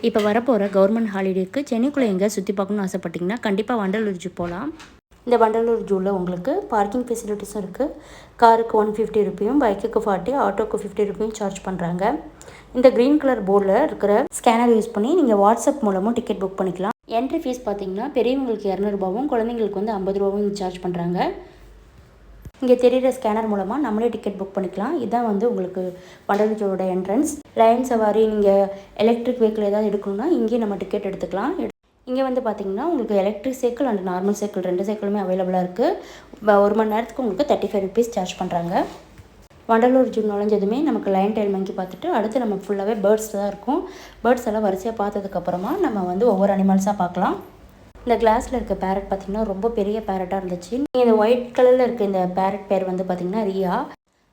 இப்போ வரப்போகிற கவர்மெண்ட் ஹாலிடேக்கு சென்னைக்குள்ளே எங்கே சுற்றி பார்க்கணும்னு ஆசைப்பட்டிங்கன்னா கண்டிப்பாக வண்டலூர் ஜூ போகலாம். இந்த வண்டலூர் ஜூவில் உங்களுக்கு பார்க்கிங் ஃபெசிலிட்டிஸும் இருக்குது. காருக்கு 150 ரூபியும், பைக்குக்கு 40, ஆட்டோக்கு 50 ரூபியும் சார்ஜ் பண்ணுறாங்க. இந்த க்ரீன் கலர் போர்டில் இருக்கிற ஸ்கேனர் யூஸ் பண்ணி நீங்கள் வாட்ஸ்அப் மூலமும் டிக்கெட் புக் பண்ணிக்கலாம். என்ட்ரி ஃபீஸ் பார்த்தீங்கன்னா பெரியவங்களுக்கு 200 ரூபாவும், குழந்தைங்களுக்கு வந்து 50 ரூபாவும் சார்ஜ் பண்ணுறாங்க. இங்கே தெரிகிற ஸ்கேனர் மூலமாக நம்மளே டிக்கெட் புக் பண்ணிக்கலாம். இதுதான் வந்து உங்களுக்கு வண்டலூர் ஜூவோட என்ட்ரன்ஸ். லைன் சவாரி நீங்கள் எலக்ட்ரிக் வெஹிக்கிள் ஏதாவது எடுக்கணும்னா இங்கேயே நம்ம டிக்கெட் எடுத்துக்கலாம். இங்கே வந்து பார்த்திங்கன்னா உங்களுக்கு electric cycle and normal cycle 2 சைக்கிளுமே அவைலபிளாக இருக்குது. 1 மணி நேரத்துக்கு உங்களுக்கு 35 ரூபீஸ் சார்ஜ் பண்ணுறாங்க. வண்டலூர் ஜூ நுழைஞ்சதுமே நமக்கு லைன் டைல் மங்கி பார்த்துட்டு அடுத்து நம்ம ஃபுல்லாகவே பேர்ட்ஸ் தான் இருக்கும். பேர்ட்ஸ் எல்லாம் வரிசையாக பார்த்ததுக்கப்புறமா நம்ம வந்து ஒவ்வொரு அனிமல்ஸாக பார்க்கலாம். இந்த கிளாஸில் இருக்க பேரட் பார்த்திங்கன்னா ரொம்ப பெரிய பேரட்டாக இருந்துச்சு. இந்த ஒயிட் கலரில் இருக்க இந்த பேரட் பேர் வந்து பார்த்திங்கன்னா ரியா.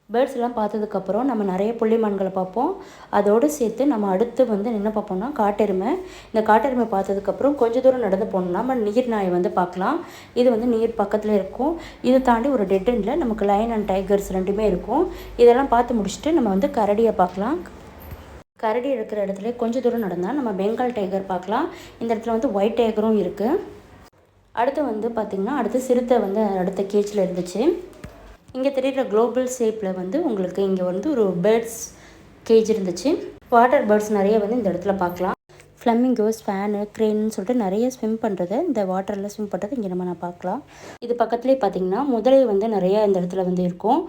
பேர்ட்ஸ் எல்லாம் பார்த்ததுக்கப்புறம் நம்ம நிறைய புள்ளிமான்களை பார்ப்போம். அதோடு சேர்த்து நம்ம அடுத்து வந்து என்ன பார்ப்போம்னா காட்டெருமை. இந்த காட்டெருமை பார்த்ததுக்கப்புறம் கொஞ்சம் தூரம் நடந்து போனோம்னா நம்ம நீர் நாயை வந்து பார்க்கலாம். இது வந்து நீர் பக்கத்தில் இருக்கும். இதை தாண்டி ஒரு டெட் எண்டில் நமக்கு லைன் அண்ட் டைகர்ஸ் 2மே இருக்கும். இதெல்லாம் பார்த்து முடிச்சுட்டு நம்ம வந்து கரடியை பார்க்கலாம். கரடி இருக்கிற இடத்துல கொஞ்சம் தூரம் நடந்தால் நம்ம பெங்கால் டைகர் பார்க்கலாம். இந்த இடத்துல வந்து ஒயிட் டைகரும் இருக்குது. அடுத்து வந்து பார்த்திங்கன்னா அடுத்து சிறுத்தை வந்து அடுத்த கேஜில் இருந்துச்சு. இங்கே தெரிகிற குளோபல் ஷேப்பில் வந்து உங்களுக்கு இங்கே வந்து ஒரு பேர்ட்ஸ் கேஜ் இருந்துச்சு. வாட்டர் பேர்ட்ஸ் நிறைய வந்து இந்த இடத்துல பார்க்கலாம். ஃப்ளமிங்கோஸ், ஃபேனு, க்ரேன்னு சொல்லிட்டு நிறைய ஸ்விம் பண்ணுறது, இந்த வாட்டரில் ஸ்விம் பண்ணுறது இங்கே நம்ம பார்க்கலாம். இது பக்கத்துலேயே பார்த்திங்கன்னா முதலை வந்து நிறைய இந்த இடத்துல வந்து இருக்கும்.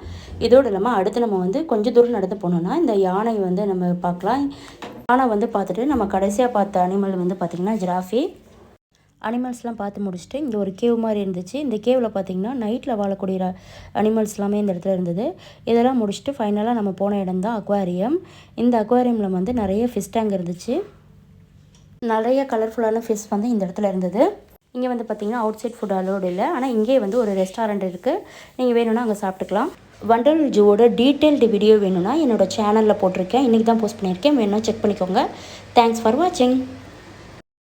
இதோடு இல்லாமல் அடுத்து நம்ம வந்து கொஞ்சம் தூரம் நடந்து போனோம்னா இந்த யானை வந்து நம்ம பார்க்கலாம். யானை வந்து பார்த்துட்டு நம்ம கடைசியாக பார்த்த அனிமல் வந்து பார்த்திங்கன்னா ஜிராஃபி. அனிமல்ஸ்லாம் பார்த்து முடிச்சுட்டு இங்கே ஒரு கேவ் மாதிரி இருந்துச்சு. இந்த கேவில் பார்த்திங்கன்னா நைட்டில் வாழக்கூடிய அனிமல்ஸ் எல்லாமே இந்த இடத்துல இருந்தது. இதெல்லாம் முடிச்சுட்டு ஃபைனலாக நம்ம போன இடம் தான் அக்வாரியம். இந்த அக்வாரியமில் வந்து நிறைய ஃபிஷ் டேங்க் இருந்துச்சு. நிறைய கலர்ஃபுல்லான ஃபிஷ் வந்து இந்த இடத்துல இருந்தது. இங்கே வந்து பார்த்திங்கன்னா அவுட் சைட் ஃபுட் அலோடு இல்லை. ஆனால் இங்கே வந்து ஒரு ரெஸ்டாரண்ட் இருக்குது. நீங்கள் வேணும்னா அங்கே சாப்பிட்டுக்கலாம். வண்டலூர் ஜூவோட டீட்டெயில்டு வீடியோ வேணும்னா என்னோடய சேனலில் போட்டிருக்கேன். இன்றைக்கி தான் போஸ்ட் பண்ணியிருக்கேன். வேணும்னா செக் பண்ணிக்கோங்க. தேங்க்ஸ் ஃபார் வாட்சிங்.